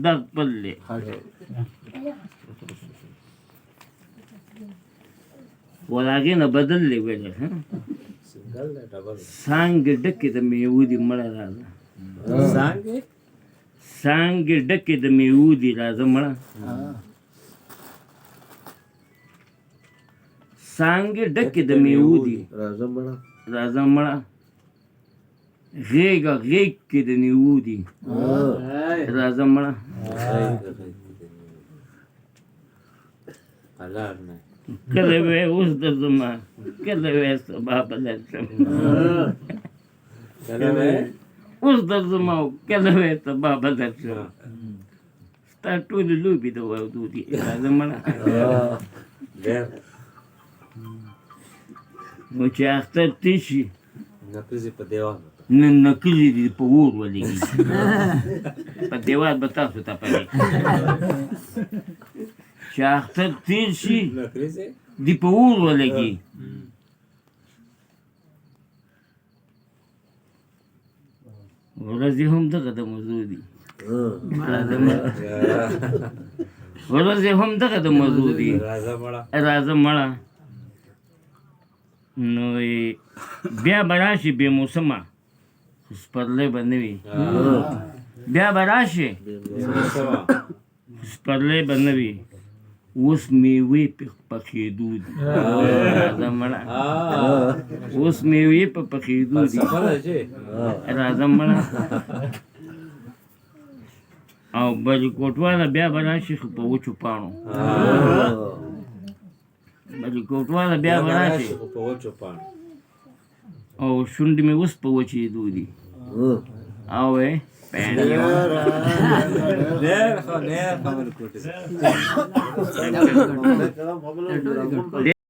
दात पडले ಒಳಗಿನ ಬದಲ್ಲೆ ಬೇಡ ಸಾಂಗ್ ಡಕ್ಕಿದ ಮೇ ಊದಿ ಮಳರಾದ ಸಾಂಗ್ ಡಕ್ಕಿದ ಮೇ ಊದಿ ರಾಜ ಮಳ ಸಾಂಗ್ ಡಕ್ಕಿದ ಮೇ ಊದಿ ರಾಜ ಮಳ ರೇಗ ರೇಕ್ಕಿದ ನೀ ಊದಿ ರಾಜ ಮಳ Kelebe uzdurduma, kelebe sabahledim. Kelebe uzdurduma, kelebe sabahledim. Statu dulu bido waktu di zaman. Mucha artisi. Nakrizi padewa. Nakrizi di pawur wali. Padewa betul sudah pagi. Şahtar tirsi di pauro lagi. Walazi hum da kada mazudi. Walazi hum da kada mazudi. Raza mala. No biya barashi be musama. Sparle bannevi. Biya barashi. Sparle bannevi. اوس میوې په پخېدو دي راځه مړه اوس میوې په پخېدو دي راځه مړه او بل کوټواله بیا به راشي خو په وچو پاڼو بل کوټواله بیا به راشي او شونډې مې اوس په وچېدو دي او